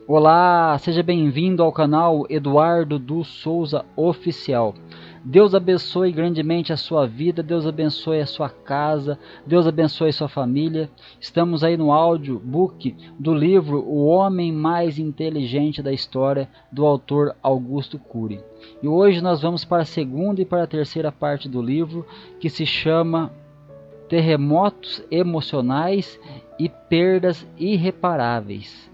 Olá, seja bem-vindo ao canal Eduardo do Souza Oficial. Deus abençoe grandemente a sua vida, Deus abençoe a sua casa, Deus abençoe a sua família. Estamos aí no audiobook do livro O Homem Mais Inteligente da História, do autor Augusto Cury. E hoje nós vamos para a segunda e para a terceira parte do livro, que se chama Terremotos Emocionais e Perdas Irreparáveis.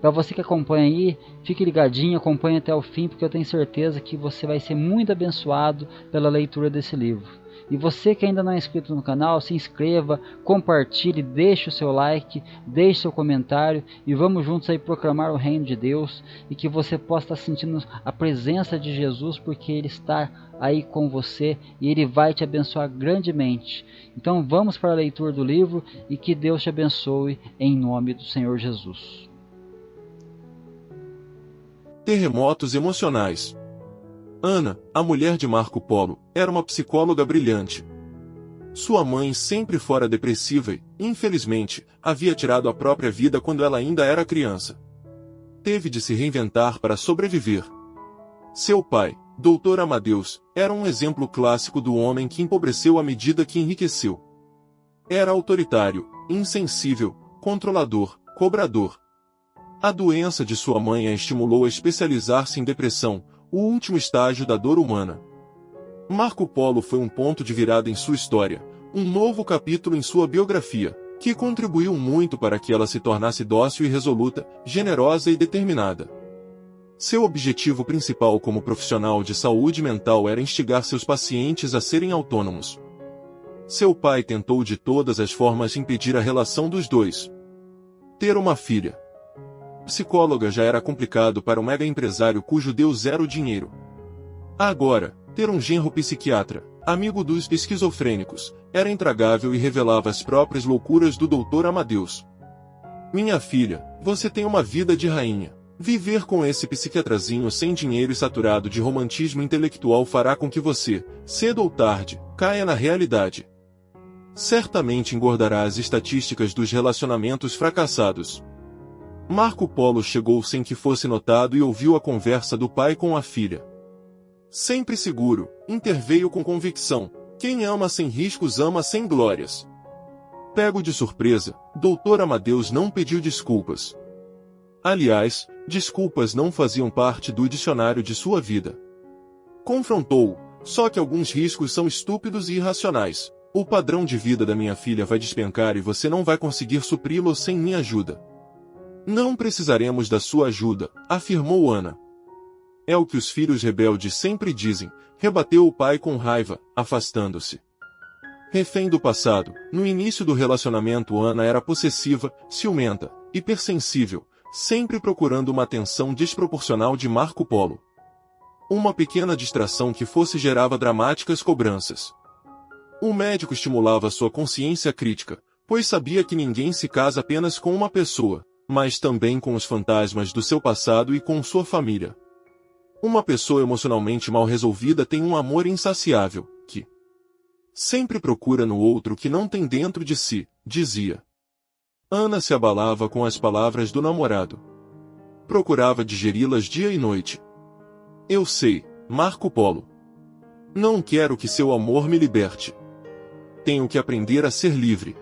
Para você que acompanha aí, fique ligadinho, acompanhe até o fim, porque eu tenho certeza que você vai ser muito abençoado pela leitura desse livro. E você que ainda não é inscrito no canal, se inscreva, compartilhe, deixe o seu like, deixe seu comentário e vamos juntos aí proclamar o reino de Deus e que você possa estar sentindo a presença de Jesus, porque Ele está aí com você e Ele vai te abençoar grandemente. Então vamos para a leitura do livro e que Deus te abençoe em nome do Senhor Jesus. Terremotos emocionais. Ana, a mulher de Marco Polo, era uma psicóloga brilhante. Sua mãe sempre fora depressiva e, infelizmente, havia tirado a própria vida quando ela ainda era criança. Teve de se reinventar para sobreviver. Seu pai, Dr. Amadeus, era um exemplo clássico do homem que empobreceu à medida que enriqueceu. Era autoritário, insensível, controlador, cobrador. A doença de sua mãe a estimulou a especializar-se em depressão, o último estágio da dor humana. Marco Polo foi um ponto de virada em sua história, um novo capítulo em sua biografia, que contribuiu muito para que ela se tornasse dócil e resoluta, generosa e determinada. Seu objetivo principal como profissional de saúde mental era instigar seus pacientes a serem autônomos. Seu pai tentou de todas as formas impedir a relação dos dois. Ter uma filha. Psicóloga já era complicado para um mega empresário cujo Deus era o dinheiro. Agora, ter um genro psiquiatra, amigo dos esquizofrênicos, era intragável e revelava as próprias loucuras do Dr. Amadeus. Minha filha, você tem uma vida de rainha. Viver com esse psiquiatrazinho sem dinheiro e saturado de romantismo intelectual fará com que você, cedo ou tarde, caia na realidade. Certamente engordará as estatísticas dos relacionamentos fracassados. Marco Polo chegou sem que fosse notado e ouviu a conversa do pai com a filha. Sempre seguro, interveio com convicção: quem ama sem riscos ama sem glórias. Pego de surpresa, Dr. Amadeus não pediu desculpas. Aliás, desculpas não faziam parte do dicionário de sua vida. Confrontou-o: só que alguns riscos são estúpidos e irracionais. O padrão de vida da minha filha vai despencar e você não vai conseguir supri-lo sem minha ajuda. Não precisaremos da sua ajuda, afirmou Ana. É o que os filhos rebeldes sempre dizem, rebateu o pai com raiva, afastando-se. Refém do passado, no início do relacionamento Ana era possessiva, ciumenta, hipersensível, sempre procurando uma atenção desproporcional de Marco Polo. Uma pequena distração que fosse gerava dramáticas cobranças. O médico estimulava sua consciência crítica, pois sabia que ninguém se casa apenas com uma pessoa, mas também com os fantasmas do seu passado e com sua família. Uma pessoa emocionalmente mal resolvida tem um amor insaciável, que sempre procura no outro o que não tem dentro de si, dizia. Ana se abalava com as palavras do namorado. Procurava digeri-las dia e noite. Eu sei, Marco Polo. Não quero que seu amor me liberte. Tenho que aprender a ser livre.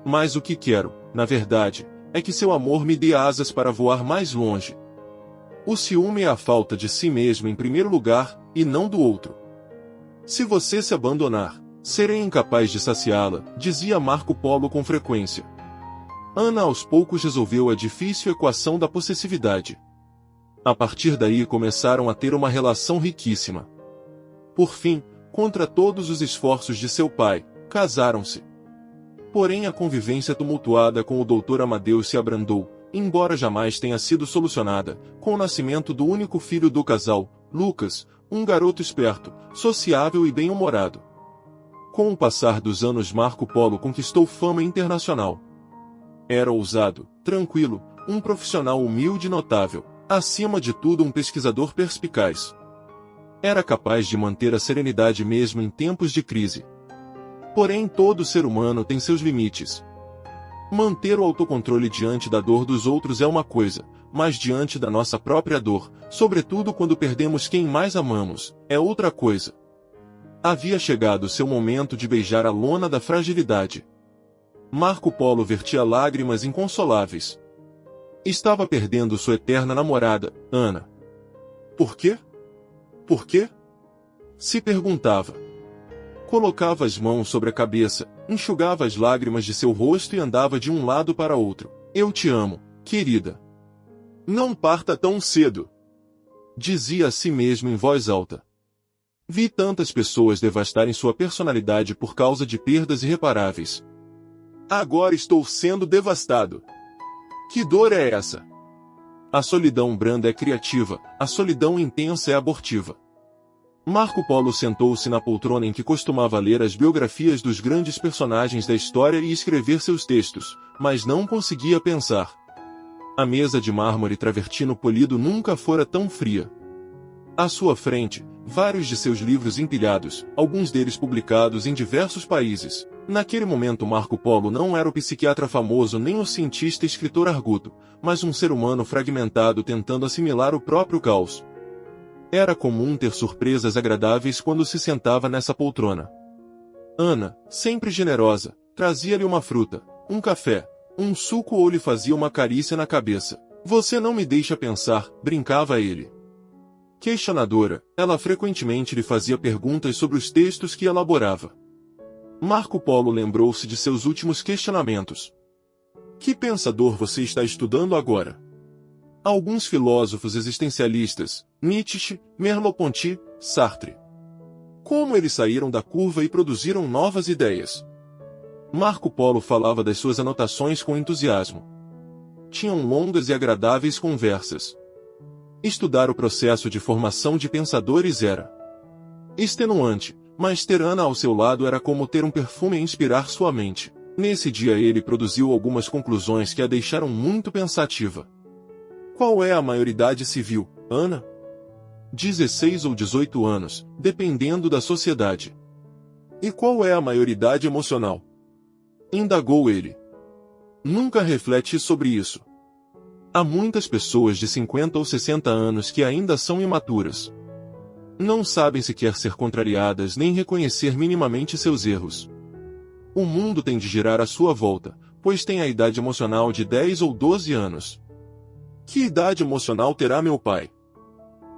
Mas o que quero, na verdade, é que seu amor me dê asas para voar mais longe. O ciúme é a falta de si mesmo em primeiro lugar, e não do outro. Se você se abandonar, serei incapaz de saciá-la, dizia Marco Polo com frequência. Ana aos poucos resolveu a difícil equação da possessividade. A partir daí começaram a ter uma relação riquíssima. Por fim, contra todos os esforços de seu pai, casaram-se. Porém a convivência tumultuada com o Dr. Amadeus se abrandou, embora jamais tenha sido solucionada, com o nascimento do único filho do casal, Lucas, um garoto esperto, sociável e bem-humorado. Com o passar dos anos Marco Polo conquistou fama internacional. Era ousado, tranquilo, um profissional humilde e notável, acima de tudo um pesquisador perspicaz. Era capaz de manter a serenidade mesmo em tempos de crise. Porém todo ser humano tem seus limites. Manter o autocontrole diante da dor dos outros é uma coisa, mas diante da nossa própria dor, sobretudo quando perdemos quem mais amamos, é outra coisa. Havia chegado seu momento de beijar a lona da fragilidade. Marco Polo vertia lágrimas inconsoláveis. Estava perdendo sua eterna namorada, Ana. Por quê? Por quê? Se perguntava. Colocava as mãos sobre a cabeça, enxugava as lágrimas de seu rosto e andava de um lado para outro. Eu te amo, querida. Não parta tão cedo. Dizia a si mesmo em voz alta. Vi tantas pessoas devastarem sua personalidade por causa de perdas irreparáveis. Agora estou sendo devastado. Que dor é essa? A solidão branda é criativa, a solidão intensa é abortiva. Marco Polo sentou-se na poltrona em que costumava ler as biografias dos grandes personagens da história e escrever seus textos, mas não conseguia pensar. A mesa de mármore travertino polido nunca fora tão fria. À sua frente, vários de seus livros empilhados, alguns deles publicados em diversos países. Naquele momento Marco Polo não era o psiquiatra famoso nem o cientista e escritor arguto, mas um ser humano fragmentado tentando assimilar o próprio caos. Era comum ter surpresas agradáveis quando se sentava nessa poltrona. Ana, sempre generosa, trazia-lhe uma fruta, um café, um suco ou lhe fazia uma carícia na cabeça. Você não me deixa pensar, brincava ele. Questionadora, ela frequentemente lhe fazia perguntas sobre os textos que elaborava. Marco Polo lembrou-se de seus últimos questionamentos. Que pensador você está estudando agora? Alguns filósofos existencialistas, Nietzsche, Merleau-Ponty, Sartre. Como eles saíram da curva e produziram novas ideias? Marco Polo falava das suas anotações com entusiasmo. Tinham longas e agradáveis conversas. Estudar o processo de formação de pensadores era extenuante, mas ter Ana ao seu lado era como ter um perfume a inspirar sua mente. Nesse dia ele produziu algumas conclusões que a deixaram muito pensativa. Qual é a maioridade civil, Ana? 16 ou 18 anos, dependendo da sociedade. E qual é a maioridade emocional? Indagou ele. Nunca reflete sobre isso. Há muitas pessoas de 50 ou 60 anos que ainda são imaturas. Não sabem sequer ser contrariadas nem reconhecer minimamente seus erros. O mundo tem de girar à sua volta, pois tem a idade emocional de 10 ou 12 anos. Que idade emocional terá meu pai?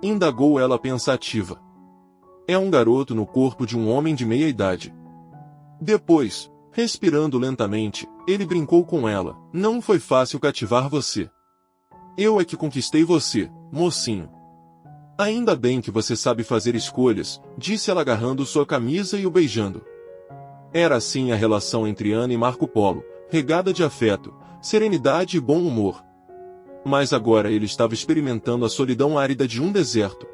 Indagou ela pensativa. É um garoto no corpo de um homem de meia idade. Depois, respirando lentamente, ele brincou com ela. Não foi fácil cativar você. Eu é que conquistei você, mocinho. Ainda bem que você sabe fazer escolhas, disse ela agarrando sua camisa e o beijando. Era assim a relação entre Ana e Marco Polo, regada de afeto, serenidade e bom humor. Mas agora ele estava experimentando a solidão árida de um deserto.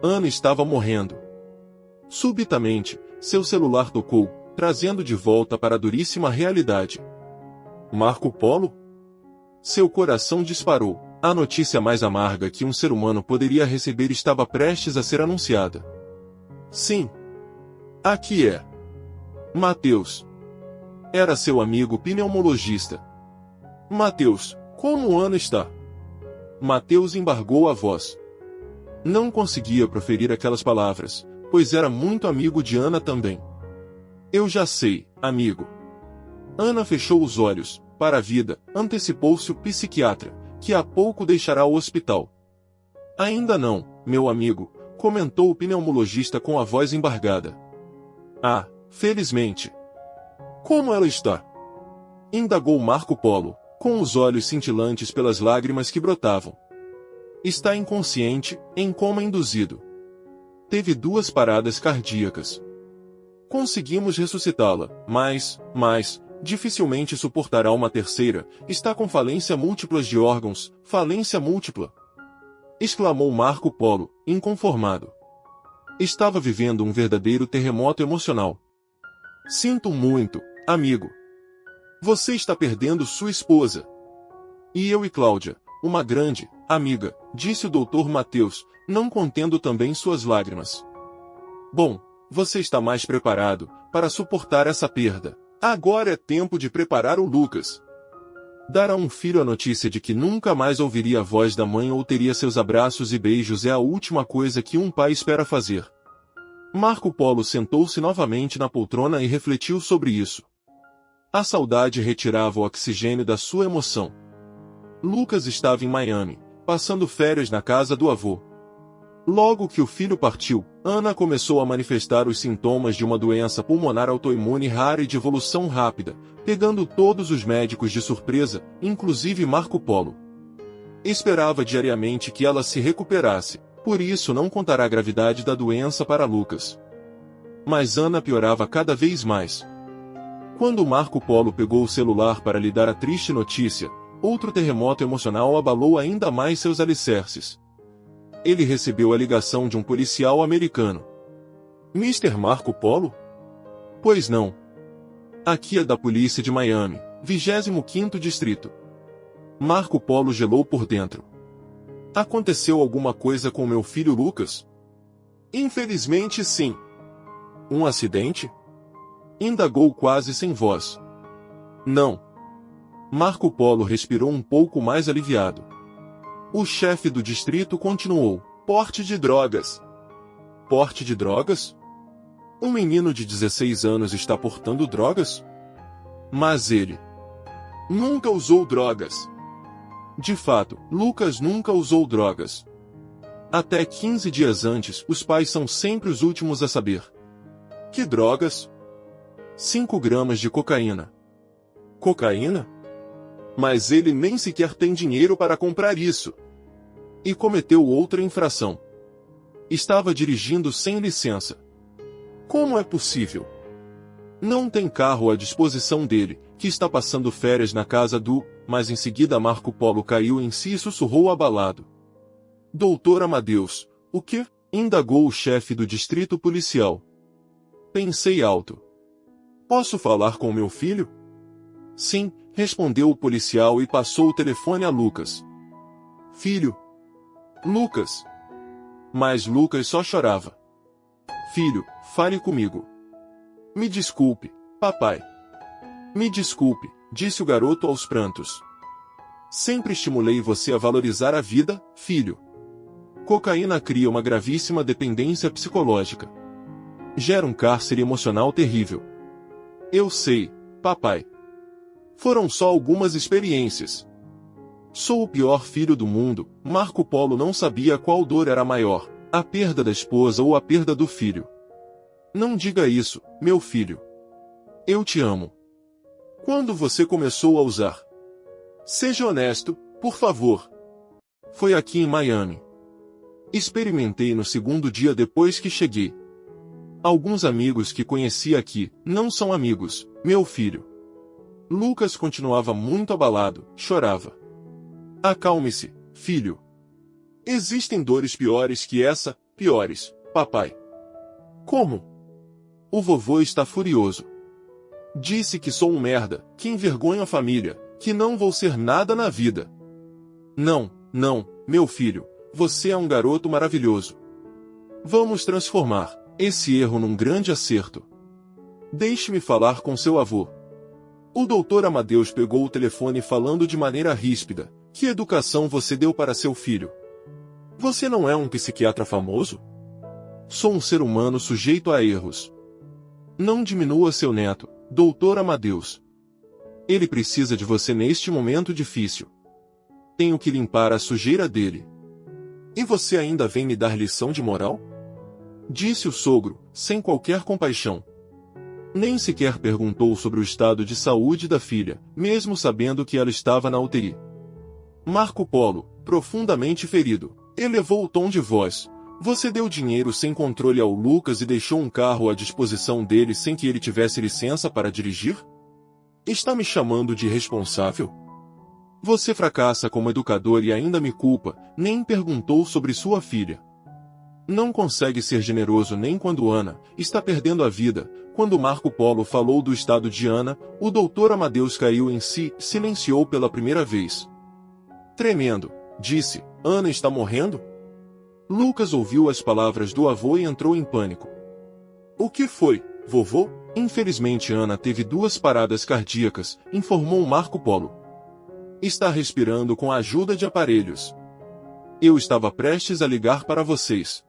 Ana estava morrendo. Subitamente, seu celular tocou, trazendo de volta para a duríssima realidade. Marco Polo? Seu coração disparou. A notícia mais amarga que um ser humano poderia receber estava prestes a ser anunciada. Sim. Aqui é. Mateus. Era seu amigo pneumologista. Mateus, como Ana está? Mateus embargou a voz. Não conseguia proferir aquelas palavras, pois era muito amigo de Ana também. Eu já sei, amigo. Ana fechou os olhos. Para a vida, antecipou-se o psiquiatra, que há pouco deixará o hospital. Ainda não, meu amigo, comentou o pneumologista com a voz embargada. Ah, felizmente. Como ela está? Indagou Marco Polo, com os olhos cintilantes pelas lágrimas que brotavam. Está inconsciente, em coma induzido. Teve 2 paradas cardíacas. Conseguimos ressuscitá-la, mas, dificilmente suportará uma terceira, está com falência múltipla de órgãos, falência múltipla. Exclamou Marco Polo, inconformado. Estava vivendo um verdadeiro terremoto emocional. Sinto muito, amigo. Você está perdendo sua esposa. E eu e Cláudia, uma grande amiga, disse o Dr. Mateus, não contendo também suas lágrimas. Bom, você está mais preparado para suportar essa perda. Agora é tempo de preparar o Lucas. Dar a um filho a notícia de que nunca mais ouviria a voz da mãe ou teria seus abraços e beijos é a última coisa que um pai espera fazer. Marco Polo sentou-se novamente na poltrona e refletiu sobre isso. A saudade retirava o oxigênio da sua emoção. Lucas estava em Miami, passando férias na casa do avô. Logo que o filho partiu, Ana começou a manifestar os sintomas de uma doença pulmonar autoimune rara e de evolução rápida, pegando todos os médicos de surpresa, inclusive Marco Polo. Esperava diariamente que ela se recuperasse, por isso não contará a gravidade da doença para Lucas. Mas Ana piorava cada vez mais. Quando Marco Polo pegou o celular para lhe dar a triste notícia, outro terremoto emocional abalou ainda mais seus alicerces. Ele recebeu a ligação de um policial americano. Mr. Marco Polo? Pois não. Aqui é da polícia de Miami, 25º distrito. Marco Polo gelou por dentro. Aconteceu alguma coisa com meu filho Lucas? Infelizmente sim. Um acidente? Indagou quase sem voz. Não. Marco Polo respirou um pouco mais aliviado. O chefe do distrito continuou. Porte de drogas. Porte de drogas? Um menino de 16 anos está portando drogas? Mas ele nunca usou drogas. De fato, Lucas nunca usou drogas. Até 15 dias antes, os pais são sempre os últimos a saber. Que drogas? 5 gramas de cocaína. Cocaína? Mas ele nem sequer tem dinheiro para comprar isso. E cometeu outra infração. Estava dirigindo sem licença. Como é possível? Não tem carro à disposição dele, que está passando férias na casa do... Mas em seguida Marco Polo caiu em si e sussurrou abalado. Doutor Amadeus, o quê? Indagou o chefe do distrito policial. Pensei alto. Posso falar com meu filho? Sim, respondeu o policial e passou o telefone a Lucas. Filho. Lucas. Mas Lucas só chorava. Filho, fale comigo. Me desculpe, papai. Me desculpe, disse o garoto aos prantos. Sempre estimulei você a valorizar a vida, filho. Cocaína cria uma gravíssima dependência psicológica. Gera um cárcere emocional terrível. Eu sei, papai. Foram só algumas experiências. Sou o pior filho do mundo. Marco Polo não sabia qual dor era maior, a perda da esposa ou a perda do filho. Não diga isso, meu filho. Eu te amo. Quando você começou a usar? Seja honesto, por favor. Foi aqui em Miami. Experimentei no segundo dia depois que cheguei. Alguns amigos que conheci aqui não são amigos, meu filho. Lucas continuava muito abalado, chorava. Acalme-se, filho. Existem dores piores que essa, piores, papai. Como? O vovô está furioso. Disse que sou um merda, que envergonho a família, que não vou ser nada na vida. Não, meu filho, você é um garoto maravilhoso. Vamos transformar esse erro num grande acerto. Deixe-me falar com seu avô. O doutor Amadeus pegou o telefone falando de maneira ríspida. Que educação você deu para seu filho? Você não é um psiquiatra famoso? Sou um ser humano sujeito a erros. Não diminua seu neto, doutor Amadeus. Ele precisa de você neste momento difícil. Tenho que limpar a sujeira dele. E você ainda vem me dar lição de moral? Disse o sogro, sem qualquer compaixão. Nem sequer perguntou sobre o estado de saúde da filha, mesmo sabendo que ela estava na UTI. Marco Polo, profundamente ferido, elevou o tom de voz. Você deu dinheiro sem controle ao Lucas e deixou um carro à disposição dele sem que ele tivesse licença para dirigir? Está me chamando de irresponsável? Você fracassa como educador e ainda me culpa, nem perguntou sobre sua filha. Não consegue ser generoso nem quando Ana está perdendo a vida. Quando Marco Polo falou do estado de Ana, o doutor Amadeus caiu em si, silenciou pela primeira vez. Tremendo, disse, Ana está morrendo? Lucas ouviu as palavras do avô e entrou em pânico. O que foi, vovô? Infelizmente Ana teve 2 paradas cardíacas, informou Marco Polo. Está respirando com a ajuda de aparelhos. Eu estava prestes a ligar para vocês.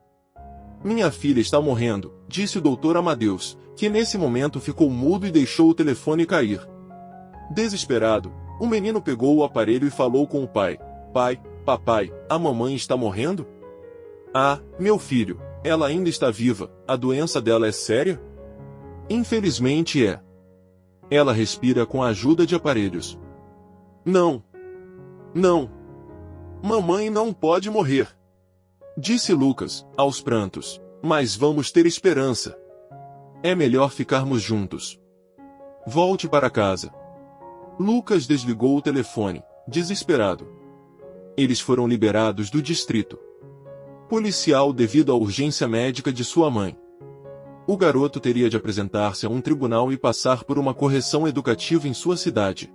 Minha filha está morrendo, disse o Dr. Amadeus, que nesse momento ficou mudo e deixou o telefone cair. Desesperado, o menino pegou o aparelho e falou com o pai. Pai, papai, a mamãe está morrendo? Ah, meu filho, ela ainda está viva, a doença dela é séria? Infelizmente é. Ela respira com a ajuda de aparelhos. Não. Não. Mamãe não pode morrer. Disse Lucas, aos prantos. Mas vamos ter esperança. É melhor ficarmos juntos. Volte para casa. Lucas desligou o telefone, desesperado. Eles foram liberados do distrito policial devido à urgência médica de sua mãe. O garoto teria de apresentar-se a um tribunal e passar por uma correção educativa em sua cidade.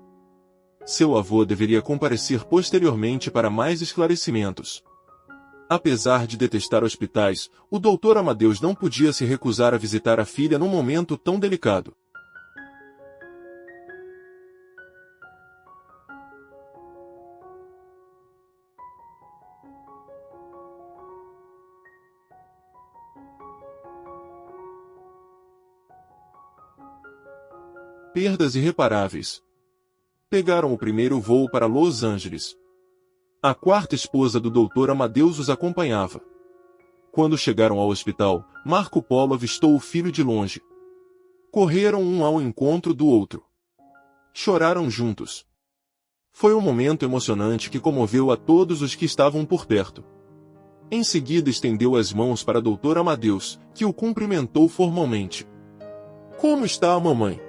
Seu avô deveria comparecer posteriormente para mais esclarecimentos. Apesar de detestar hospitais, o Dr. Amadeus não podia se recusar a visitar a filha num momento tão delicado. Perdas irreparáveis. Pegaram o primeiro voo para Los Angeles. A quarta esposa do Dr. Amadeus os acompanhava. Quando chegaram ao hospital, Marco Polo avistou o filho de longe. Correram um ao encontro do outro. Choraram juntos. Foi um momento emocionante que comoveu a todos os que estavam por perto. Em seguida estendeu as mãos para Dr. Amadeus, que o cumprimentou formalmente. Como está a mamãe?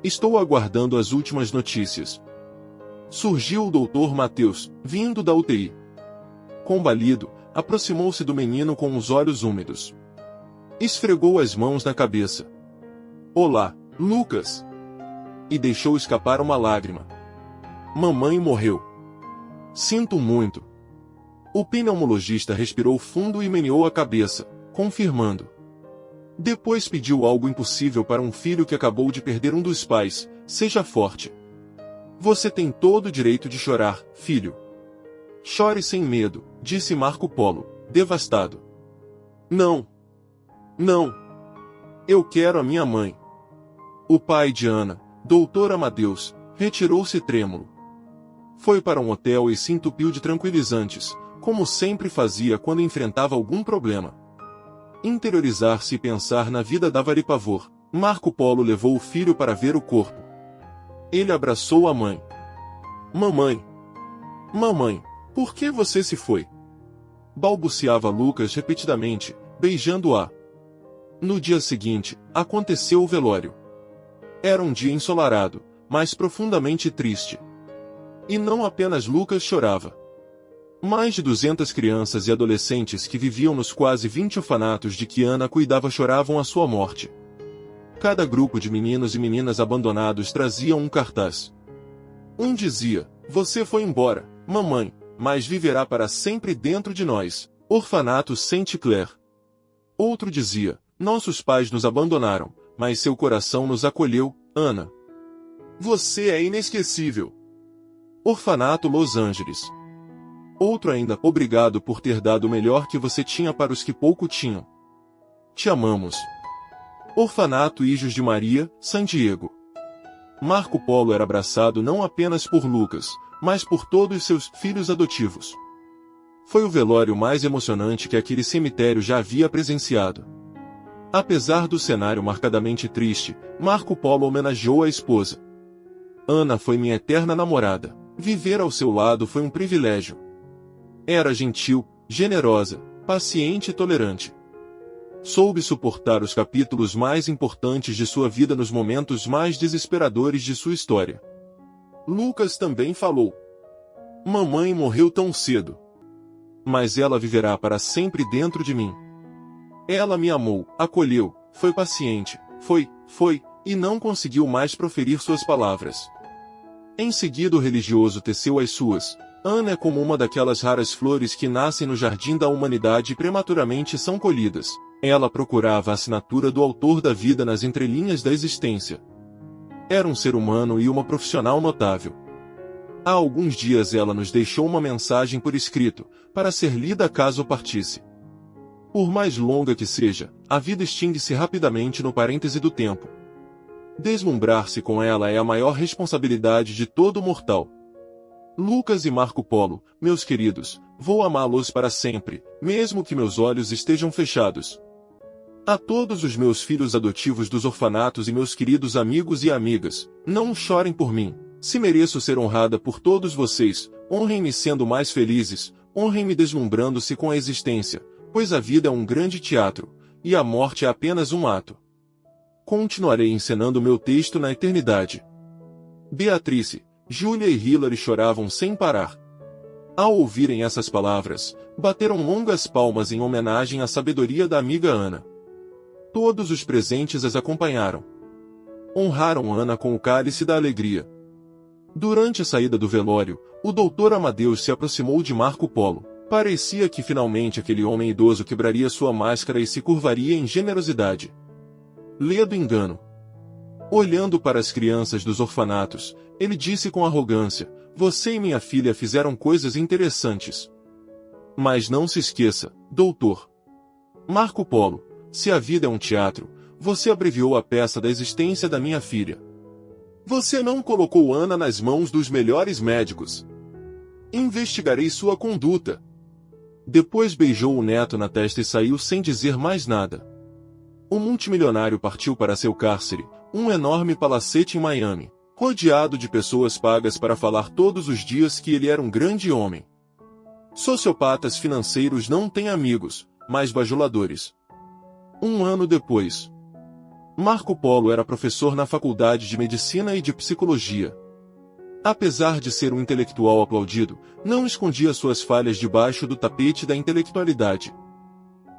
Estou aguardando as últimas notícias. Surgiu o Dr. Mateus, vindo da UTI. Combalido, aproximou-se do menino com os olhos úmidos. Esfregou as mãos na cabeça. Olá, Lucas! E deixou escapar uma lágrima. Mamãe morreu. Sinto muito. O pneumologista respirou fundo e meneou a cabeça, confirmando. Depois pediu algo impossível para um filho que acabou de perder um dos pais: seja forte. Você tem todo o direito de chorar, filho. Chore sem medo, disse Marco Polo, devastado. Não. Não. Eu quero a minha mãe. O pai de Ana, Dr. Amadeus, retirou-se trêmulo. Foi para um hotel e se entupiu de tranquilizantes, como sempre fazia quando enfrentava algum problema. Interiorizar-se e pensar na vida dava-lhe pavor. Marco Polo levou o filho para ver o corpo. Ele abraçou a mãe. Mamãe! Mamãe, por que você se foi? Balbuciava Lucas repetidamente, beijando-a. No dia seguinte, aconteceu o velório. Era um dia ensolarado, mas profundamente triste. E não apenas Lucas chorava. Mais de 200 crianças e adolescentes que viviam nos quase 20 orfanatos de que Ana cuidava choravam a sua morte. Cada grupo de meninos e meninas abandonados trazia um cartaz. Um dizia: você foi embora, mamãe, mas viverá para sempre dentro de nós, Orfanato Saint-Clair. Outro dizia: nossos pais nos abandonaram, mas seu coração nos acolheu, Ana. Você é inesquecível. Orfanato Los Angeles. Outro ainda: obrigado por ter dado o melhor que você tinha para os que pouco tinham. Te amamos. Orfanato Hijos de Maria, San Diego. Marco Polo era abraçado não apenas por Lucas, mas por todos seus filhos adotivos. Foi o velório mais emocionante que aquele cemitério já havia presenciado. Apesar do cenário marcadamente triste, Marco Polo homenageou a esposa. Ana foi minha eterna namorada. Viver ao seu lado foi um privilégio. Era gentil, generosa, paciente e tolerante. Soube suportar os capítulos mais importantes de sua vida nos momentos mais desesperadores de sua história. Lucas também falou. Mamãe morreu tão cedo. Mas ela viverá para sempre dentro de mim. Ela me amou, acolheu, foi paciente, foi, e não conseguiu mais proferir suas palavras. Em seguida o religioso teceu as suas. Ana é como uma daquelas raras flores que nascem no jardim da humanidade e prematuramente são colhidas. Ela procurava a assinatura do autor da vida nas entrelinhas da existência. Era um ser humano e uma profissional notável. Há alguns dias ela nos deixou uma mensagem por escrito, para ser lida caso partisse. Por mais longa que seja, a vida extingue-se rapidamente no parêntese do tempo. Deslumbrar-se com ela é a maior responsabilidade de todo mortal. Lucas e Marco Polo, meus queridos, vou amá-los para sempre, mesmo que meus olhos estejam fechados. A todos os meus filhos adotivos dos orfanatos e meus queridos amigos e amigas, não chorem por mim. Se mereço ser honrada por todos vocês, honrem-me sendo mais felizes, honrem-me deslumbrando-se com a existência, pois a vida é um grande teatro, e a morte é apenas um ato. Continuarei encenando meu texto na eternidade. Beatrice, Júlia e Hilary choravam sem parar. Ao ouvirem essas palavras, bateram longas palmas em homenagem à sabedoria da amiga Ana. Todos os presentes as acompanharam. Honraram Ana com o cálice da alegria. Durante a saída do velório, o Dr. Amadeus se aproximou de Marco Polo. Parecia que finalmente aquele homem idoso quebraria sua máscara e se curvaria em generosidade. Lê do engano. Olhando para as crianças dos orfanatos, ele disse com arrogância: "Você e minha filha fizeram coisas interessantes. Mas não se esqueça, doutor Marco Polo, se a vida é um teatro, você abreviou a peça da existência da minha filha. Você não colocou Ana nas mãos dos melhores médicos. Investigarei sua conduta." Depois beijou o neto na testa e saiu sem dizer mais nada. O multimilionário partiu para seu cárcere, um enorme palacete em Miami, rodeado de pessoas pagas para falar todos os dias que ele era um grande homem. Sociopatas financeiros não têm amigos, mas bajuladores. Um ano depois, Marco Polo era professor na Faculdade de Medicina e de Psicologia. Apesar de ser um intelectual aplaudido, não escondia suas falhas debaixo do tapete da intelectualidade.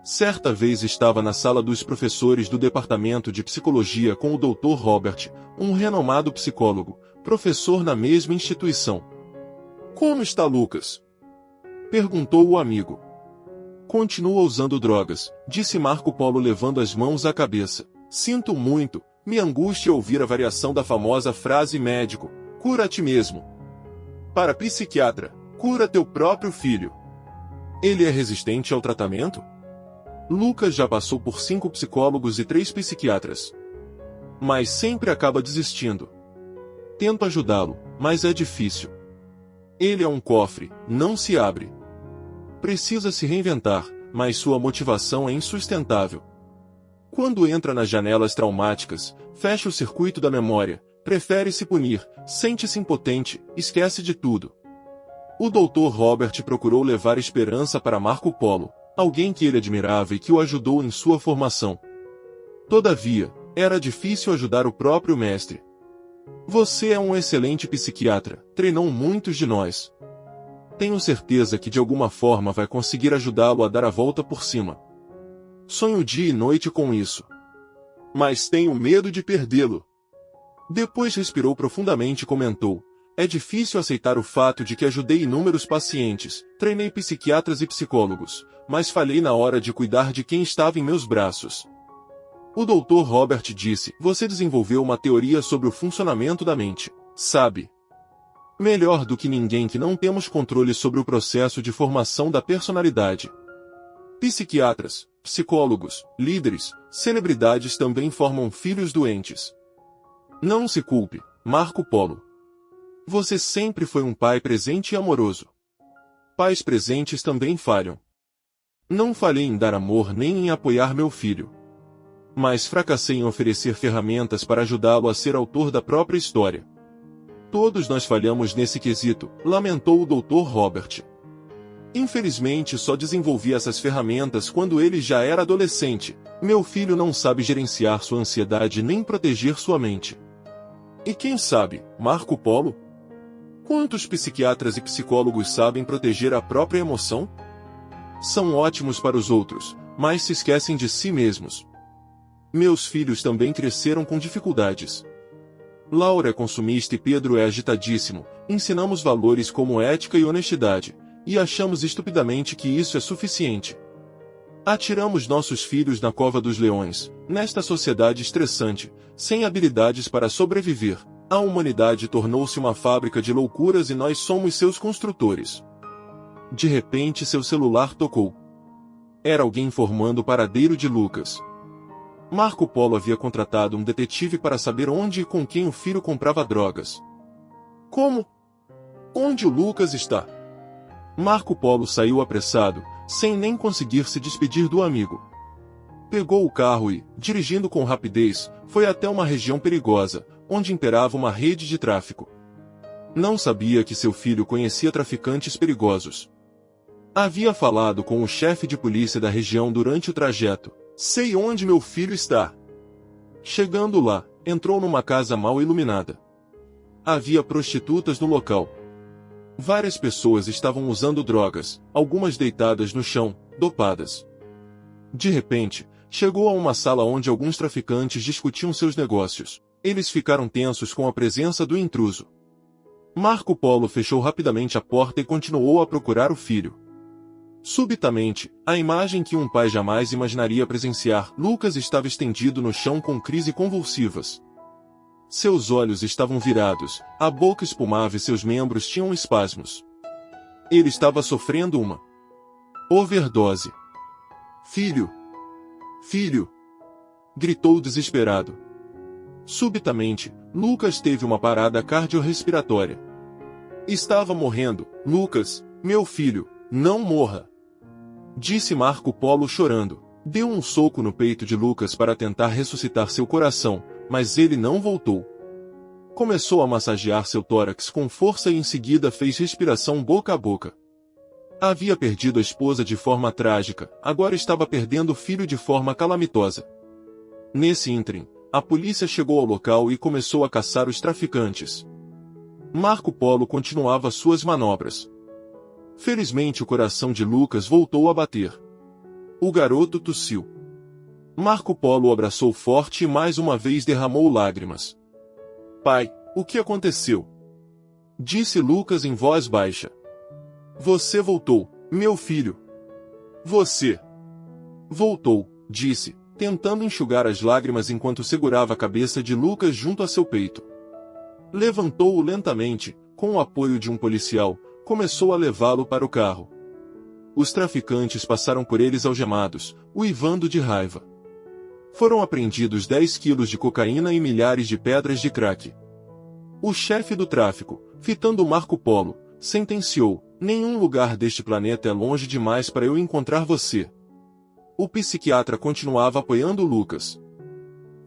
Certa vez estava na sala dos professores do departamento de psicologia com o Dr. Robert, um renomado psicólogo, professor na mesma instituição. "Como está Lucas?" perguntou o amigo. "Continua usando drogas", disse Marco Polo levando as mãos à cabeça. "Sinto muito, me angustia ouvir a variação da famosa frase médico, cura a ti mesmo. Para psiquiatra, cura teu próprio filho. Ele é resistente ao tratamento?" Lucas já passou por 5 psicólogos e 3 psiquiatras. Mas sempre acaba desistindo. Tento ajudá-lo, mas é difícil. Ele é um cofre, não se abre. Precisa se reinventar, mas sua motivação é insustentável. Quando entra nas janelas traumáticas, fecha o circuito da memória, prefere se punir, sente-se impotente, esquece de tudo. O Dr. Robert procurou levar esperança para Marco Polo, alguém que ele admirava e que o ajudou em sua formação. Todavia, era difícil ajudar o próprio mestre. "Você é um excelente psiquiatra, treinou muitos de nós. Tenho certeza que de alguma forma vai conseguir ajudá-lo a dar a volta por cima. Sonho dia e noite com isso. Mas tenho medo de perdê-lo." Depois respirou profundamente e comentou: "É difícil aceitar o fato de que ajudei inúmeros pacientes, treinei psiquiatras e psicólogos, mas falhei na hora de cuidar de quem estava em meus braços." O Dr. Robert disse: "Você desenvolveu uma teoria sobre o funcionamento da mente, sabe? Melhor do que ninguém que não temos controle sobre o processo de formação da personalidade. Psiquiatras, psicólogos, líderes, celebridades também formam filhos doentes. Não se culpe, Marco Polo. Você sempre foi um pai presente e amoroso. Pais presentes também falham. Não falhei em dar amor nem em apoiar meu filho. Mas fracassei em oferecer ferramentas para ajudá-lo a ser autor da própria história. Todos nós falhamos nesse quesito", lamentou o Dr. Robert. "Infelizmente só desenvolvi essas ferramentas quando ele já era adolescente. Meu filho não sabe gerenciar sua ansiedade nem proteger sua mente. E quem sabe, Marco Polo? Quantos psiquiatras e psicólogos sabem proteger a própria emoção? São ótimos para os outros, mas se esquecem de si mesmos. Meus filhos também cresceram com dificuldades. Laura é consumista e Pedro é agitadíssimo. Ensinamos valores como ética e honestidade, e achamos estupidamente que isso é suficiente. Atiramos nossos filhos na cova dos leões, nesta sociedade estressante, sem habilidades para sobreviver. A humanidade tornou-se uma fábrica de loucuras e nós somos seus construtores. De repente seu celular tocou. Era alguém informando o paradeiro de Lucas. Marco Polo havia contratado um detetive para saber onde e com quem o filho comprava drogas. Como? Onde o Lucas está? Marco Polo saiu apressado, sem nem conseguir se despedir do amigo. Pegou o carro e, dirigindo com rapidez, foi até uma região perigosa, onde imperava uma rede de tráfico. Não sabia que seu filho conhecia traficantes perigosos. Havia falado com o chefe de polícia da região durante o trajeto. Sei onde meu filho está. Chegando lá, entrou numa casa mal iluminada. Havia prostitutas no local. Várias pessoas estavam usando drogas, algumas deitadas no chão, dopadas. De repente, chegou a uma sala onde alguns traficantes discutiam seus negócios. Eles ficaram tensos com a presença do intruso. Marco Polo fechou rapidamente a porta e continuou a procurar o filho. Subitamente, a imagem que um pai jamais imaginaria presenciar, Lucas estava estendido no chão com crises convulsivas. Seus olhos estavam virados, a boca espumava e seus membros tinham espasmos. Ele estava sofrendo uma overdose. Filho! Filho! Gritou desesperado. Subitamente, Lucas teve uma parada cardiorrespiratória. Estava morrendo. Lucas, meu filho, não morra! Disse Marco Polo chorando. Deu um soco no peito de Lucas para tentar ressuscitar seu coração, mas ele não voltou. Começou a massagear seu tórax com força e em seguida fez respiração boca a boca. Havia perdido a esposa de forma trágica, agora estava perdendo o filho de forma calamitosa. Nesse ínterim, a polícia chegou ao local e começou a caçar os traficantes. Marco Polo continuava suas manobras. Felizmente o coração de Lucas voltou a bater. O garoto tossiu. Marco Polo o abraçou forte e mais uma vez derramou lágrimas. Pai, o que aconteceu? Disse Lucas em voz baixa. Você voltou, meu filho. Você voltou, disse, tentando enxugar as lágrimas enquanto segurava a cabeça de Lucas junto a seu peito. Levantou-o lentamente, com o apoio de um policial, começou a levá-lo para o carro. Os traficantes passaram por eles algemados, uivando de raiva. Foram apreendidos 10 quilos de cocaína e milhares de pedras de crack. O chefe do tráfico, fitando Marco Polo, sentenciou: nenhum lugar deste planeta é longe demais para eu encontrar você. O psiquiatra continuava apoiando Lucas.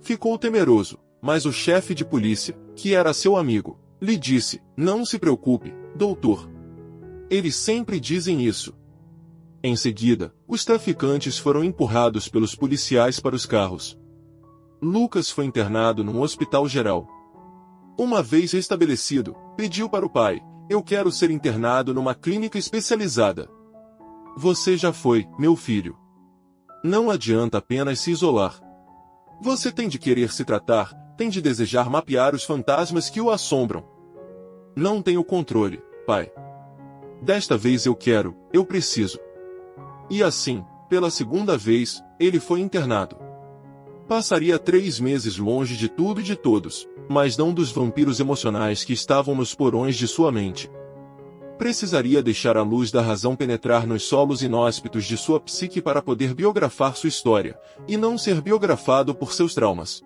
Ficou temeroso, mas o chefe de polícia, que era seu amigo, lhe disse: não se preocupe, doutor. Eles sempre dizem isso. Em seguida, os traficantes foram empurrados pelos policiais para os carros. Lucas foi internado num hospital geral. Uma vez restabelecido, pediu para o pai: eu quero ser internado numa clínica especializada. Você já foi, meu filho. Não adianta apenas se isolar. Você tem de querer se tratar, tem de desejar mapear os fantasmas que o assombram. Não tenho controle, pai. Desta vez eu quero, eu preciso. E assim, pela segunda vez, ele foi internado. Passaria 3 meses longe de tudo e de todos, mas não dos vampiros emocionais que estavam nos porões de sua mente. Precisaria deixar a luz da razão penetrar nos solos inóspitos de sua psique para poder biografar sua história, e não ser biografado por seus traumas.